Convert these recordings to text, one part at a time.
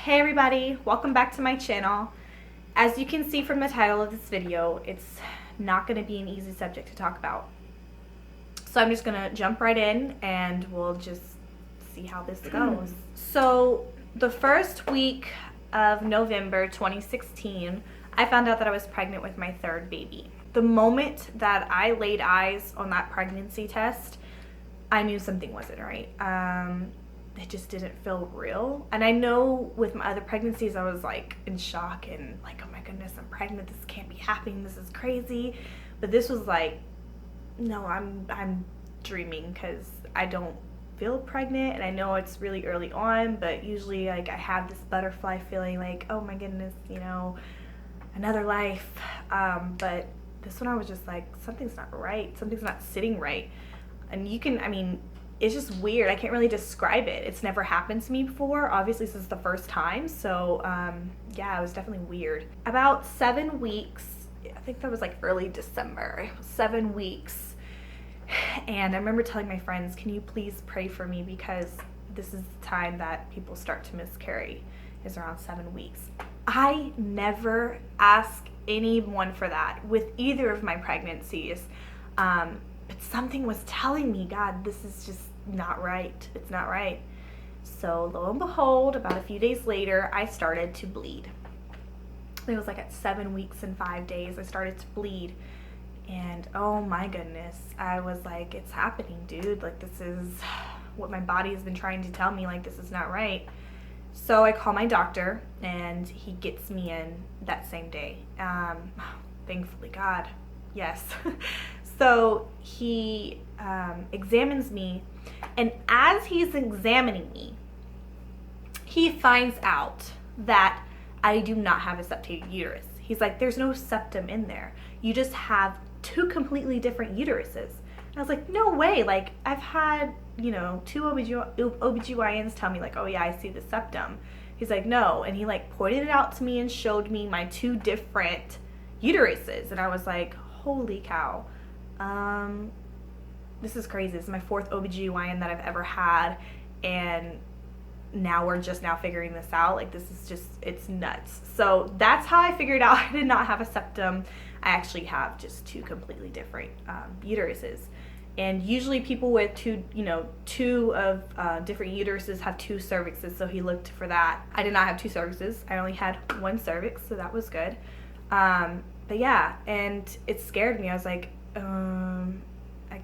Hey everybody, welcome back to my channel. As you can see from the title of this video, it's not going to be an easy subject to talk about. So I'm just going to jump right in and we'll just see how this goes. So the first week of November 2016, I found out that I was pregnant with my third baby. The moment that I laid eyes on that pregnancy test, I knew something wasn't right. It just didn't feel real. And I know with my other pregnancies, I was like in shock and like, oh my goodness, I'm pregnant. This can't be happening. This is crazy. But this was like, no, I'm dreaming because I don't feel pregnant. And I know it's really early on, but usually like I have this butterfly feeling like, oh my goodness, you know, another life. But this one I was just like, something's not right. Something's not sitting right. And it's just weird. I can't really describe it. It's never happened to me before. Obviously, this is the first time. So, yeah, it was definitely weird. About 7 weeks, I think that was like early December, 7 weeks. And I remember telling my friends, can you please pray for me because this is the time that people start to miscarry, is around 7 weeks. I never ask anyone for that with either of my pregnancies. But something was telling me, God, this is just not right. It's not right. So lo and behold, about a few days later, I started to bleed. It was like at 7 weeks and 5 days, I started to bleed. And oh my goodness, I was like, it's happening, dude. Like, this is what my body has been trying to tell me, like, this is not right. So I call my doctor and he gets me in that same day. Thankfully, God, yes. So he examines me, and as he's examining me, he finds out that I do not have a septated uterus. He's like, there's no septum in there. You just have two completely different uteruses. And I was like, no way. Like, I've had, two OBGYNs tell me like, oh yeah, I see the septum. He's like, no. And he like pointed it out to me and showed me my two different uteruses. And I was like, holy cow. This is crazy. This is my fourth OBGYN that I've ever had, and now we're just now figuring this out. Like, this is just, it's nuts. So that's how I figured out I did not have a septum. I actually have just two completely different uteruses. And usually people with two different uteruses have two cervixes, so he looked for that. I did not have two cervixes. I only had one cervix, so that was good. But yeah, and it scared me. I was like,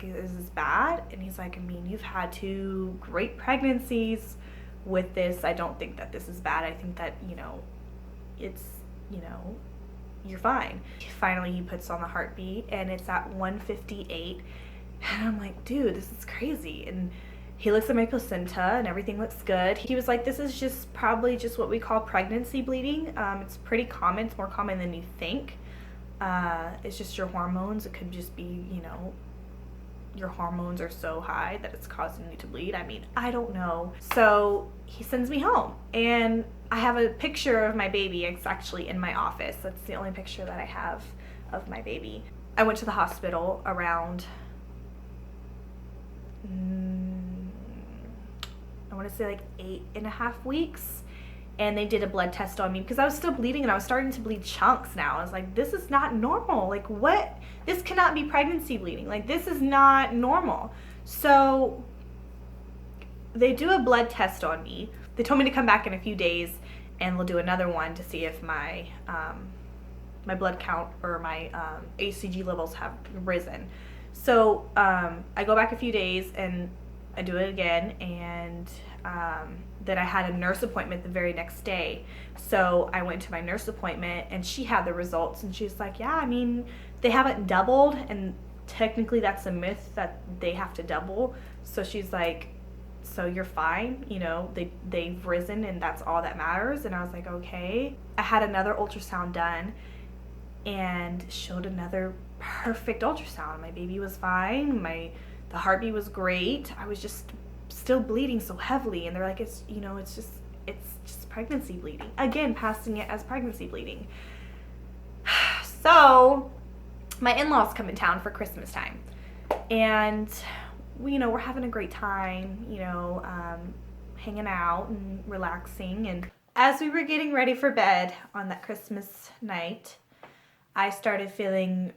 is this bad? And he's like, you've had two great pregnancies with this. I don't think that this is bad. I think that, it's, you're fine. Finally, he puts on the heartbeat and it's at 158. And I'm like, dude, this is crazy. And he looks at my placenta and everything looks good. He was like, this is just probably just what we call pregnancy bleeding. It's pretty common. It's more common than you think. It's just your hormones. It could just be, your hormones are so high that it's causing you to bleed. I don't know. So he sends me home and I have a picture of my baby. It's actually in my office. That's the only picture that I have of my baby. I went to the hospital around, I want to say like 8.5 weeks. And they did a blood test on me because I was still bleeding and I was starting to bleed chunks now. I was like, this is not normal. Like, what? This cannot be pregnancy bleeding. Like, this is not normal. So they do a blood test on me. They told me to come back in a few days and we'll do another one to see if my my blood count or my HCG levels have risen. So I go back a few days and I do it again, and then I had a nurse appointment the very next day. So I went to my nurse appointment and she had the results and she's like, yeah, they haven't doubled, and technically that's a myth that they have to double. So she's like, so you're fine, they've risen and that's all that matters. And I was like, okay. I had another ultrasound done and showed another perfect ultrasound. My baby was fine. The heartbeat was great. I was just still bleeding so heavily, and they're like, it's just pregnancy bleeding. Again, passing it as pregnancy bleeding. So my in-laws come in town for Christmas time, and we're having a great time, hanging out and relaxing. And as we were getting ready for bed on that Christmas night, I started feeling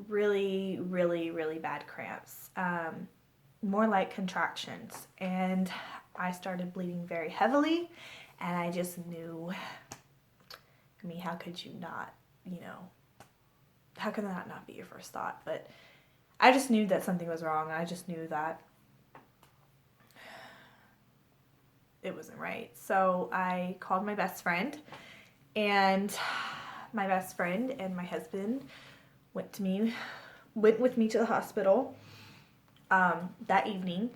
really, really, really bad cramps. More like contractions. And I started bleeding very heavily. And I just knew, I mean, how could you not, you know, how could that not be your first thought? But I just knew that something was wrong. I just knew that it wasn't right. So I called my best friend, and my best friend and my husband went with me to the hospital that evening.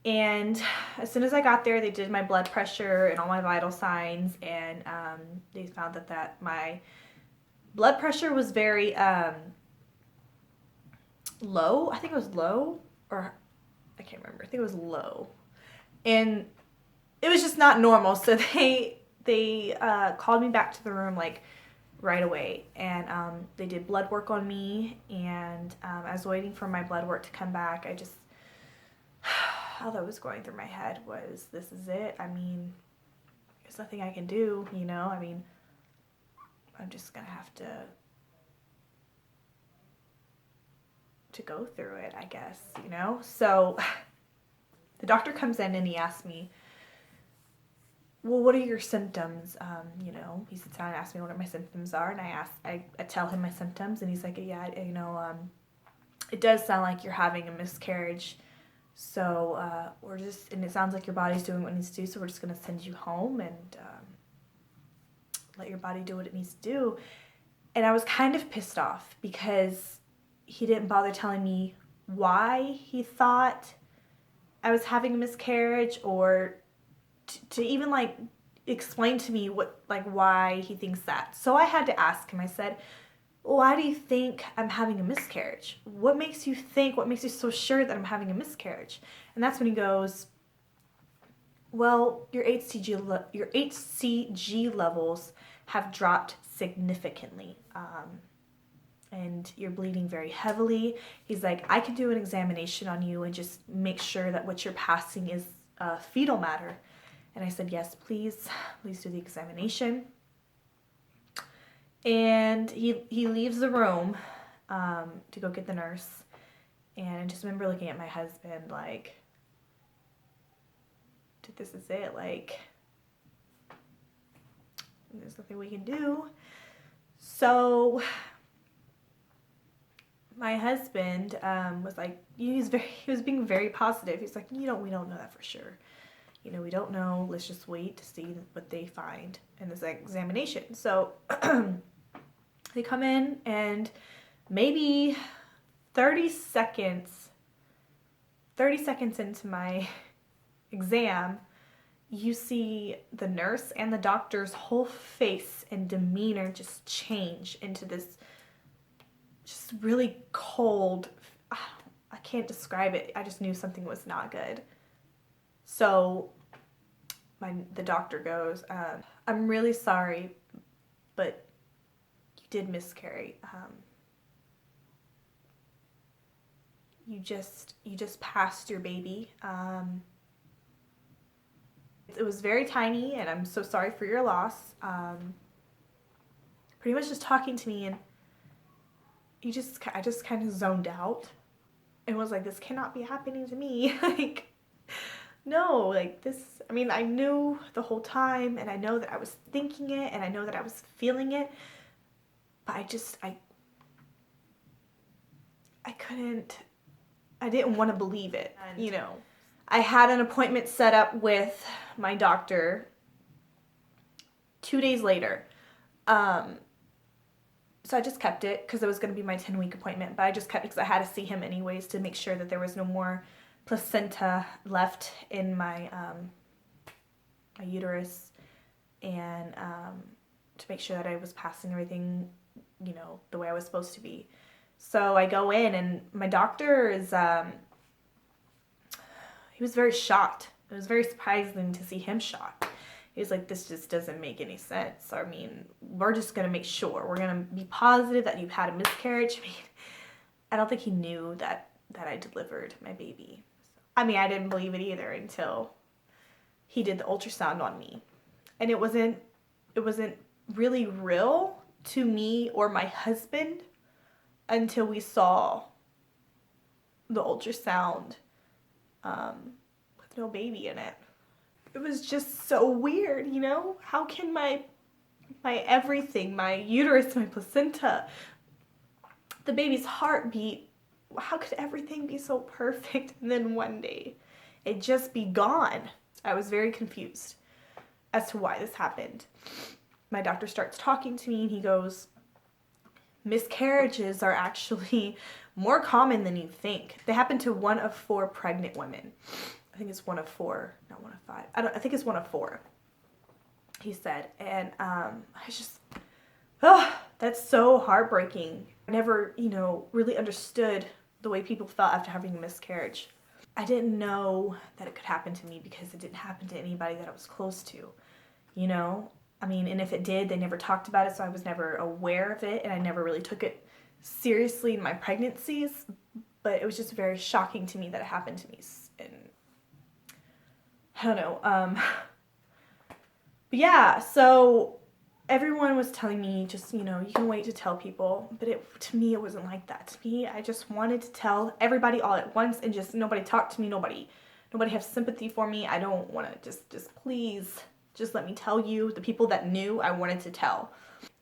And as soon as I got there, they did my blood pressure and all my vital signs, and they found that my blood pressure was very low. I think it was low, or I can't remember. I think it was low, and it was just not normal. So they called me back to the room like right away, and they did blood work on me, and I was waiting for my blood work to come back. I just all that was going through my head was, this is it. I mean, there's nothing I can do, you know. I mean, I'm just gonna have to go through it, I guess, you know. So the doctor comes in and he asks me, well, what are your symptoms? You know, he sits down and asks me what my symptoms are, and I tell him my symptoms, and he's like, yeah, you know, it does sound like you're having a miscarriage. So and it sounds like your body's doing what it needs to do, so we're just going to send you home and let your body do what it needs to do. And I was kind of pissed off because he didn't bother telling me why he thought I was having a miscarriage, or to even like explain to me why he thinks that. So I had to ask him. I said, why do you think I'm having a miscarriage? What makes you so sure that I'm having a miscarriage? And that's when he goes, well, your HCG levels have dropped significantly, and you're bleeding very heavily. He's like, I could do an examination on you and just make sure that what you're passing is fetal matter. And I said, yes, please do the examination. And he leaves the room to go get the nurse. And I just remember looking at my husband like, dude, this is it. Like, there's nothing we can do. So my husband was like, he was being very positive. He's like, we don't know that for sure. You know, we don't know. Let's just wait to see what they find in this examination. So they come in, and maybe 30 seconds into my exam, you see the nurse and the doctor's whole face and demeanor just change into this just really cold, I can't describe it. I just knew something was not good. So the doctor goes, I'm really sorry, but you did miscarry. You just passed your baby. It was very tiny, and I'm so sorry for your loss. Pretty much just talking to me, and I just kind of zoned out and was like, this cannot be happening to me. Like, no, like this, I mean, I knew the whole time, and I know that I was thinking it, and I know that I was feeling it, but I didn't want to believe it, you know. I had an appointment set up with my doctor 2 days later. So I just kept it because it was going to be my 10-week appointment, but I just kept it because I had to see him anyways to make sure that there was no more placenta left in my my uterus, and to make sure that I was passing everything, you know, the way I was supposed to be. So I go in, and my doctor is he was very shocked. It was very surprising to see him shocked. He was like, this just doesn't make any sense. I mean, we're just going to make sure. We're going to be positive that you've had a miscarriage. I mean, I don't think he knew that I delivered my baby. I mean, I didn't believe it either until he did the ultrasound on me. And it wasn't really real to me or my husband until we saw the ultrasound with no baby in it. It was just so weird, you know? How can my everything, my uterus, my placenta, the baby's heartbeat, how could everything be so perfect and then one day it just be gone? I was very confused as to why this happened. My doctor starts talking to me and he goes, miscarriages are actually more common than you think. They happen to 1 of 4 pregnant women. I think it's 1 of 4, not 1 of 5. I think it's 1 of 4, he said. And I just, that's so heartbreaking. I never, really understood the way people felt after having a miscarriage. I didn't know that it could happen to me because it didn't happen to anybody that I was close to, I mean, and if it did, they never talked about it, so I was never aware of it, and I never really took it seriously in my pregnancies, but it was just very shocking to me that it happened to me, and I don't know, but yeah, so everyone was telling me just, you can wait to tell people, but to me, it wasn't like that. To me, I just wanted to tell everybody all at once, and just nobody talk to me, nobody have sympathy for me. I don't want to, just please, just let me tell you. The people that knew, I wanted to tell.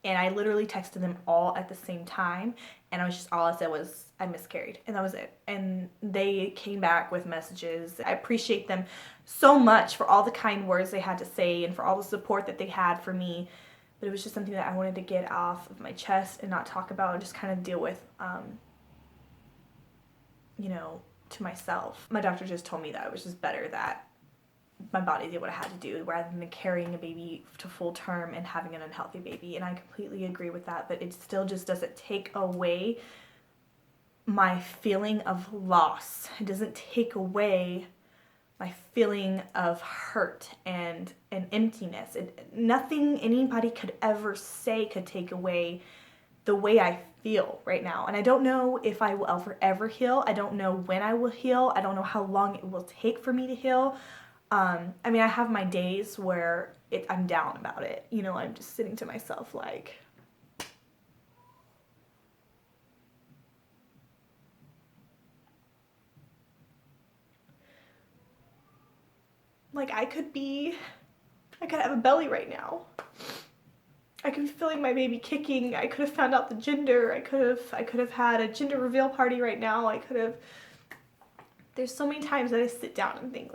And I literally texted them all at the same time, and all I said was, I miscarried, and that was it. And they came back with messages. I appreciate them so much for all the kind words they had to say and for all the support that they had for me. But it was just something that I wanted to get off of my chest and not talk about and just kind of deal with, to myself. My doctor just told me that it was just better that my body did what I had to do rather than carrying a baby to full term and having an unhealthy baby. And I completely agree with that, but it still just doesn't take away my feeling of loss. It doesn't take away my feeling of hurt and emptiness. Nothing anybody could ever say could take away the way I feel right now. And I don't know if I will ever heal. I don't know when I will heal. I don't know how long it will take for me to heal. I mean, I have my days where I'm down about it. I'm just sitting to myself like, I could have a belly right now. I could be feeling my baby kicking. I could have found out the gender. I could have had a gender reveal party right now. There's so many times that I sit down and think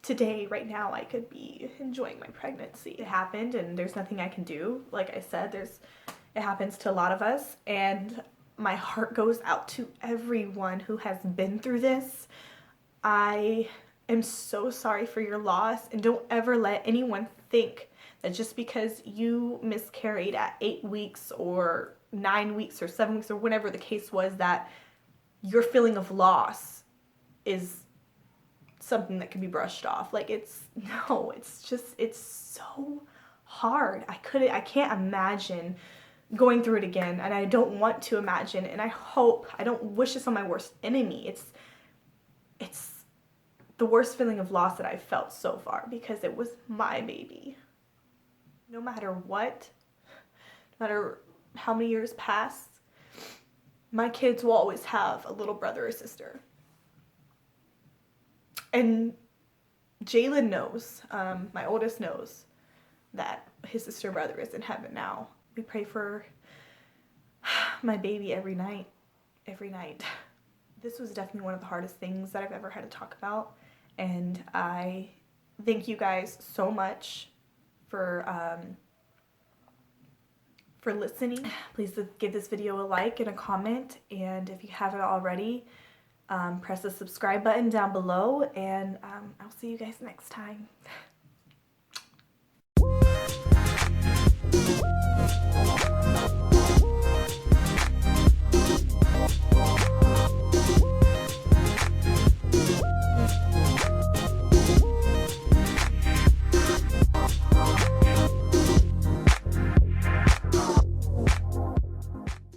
today, right now, I could be enjoying my pregnancy. It happened and there's nothing I can do. Like I said, it happens to a lot of us, and my heart goes out to everyone who has been through this. I am so sorry for your loss, and don't ever let anyone think that just because you miscarried at 8 weeks or 9 weeks or 7 weeks or whatever the case was, that your feeling of loss is something that can be brushed off. it's so hard. I can't imagine going through it again, and I don't want to imagine, and I don't wish this on my worst enemy. It's the worst feeling of loss that I've felt so far, because it was my baby. No matter what, no matter how many years pass, my kids will always have a little brother or sister. And Jalen knows, my oldest knows, that his sister brother is in heaven now. We pray for my baby every night. This was definitely one of the hardest things that I've ever had to talk about. And I thank you guys so much for listening. Please give this video a like and a comment. And if you haven't already, press the subscribe button down below, and I'll see you guys next time.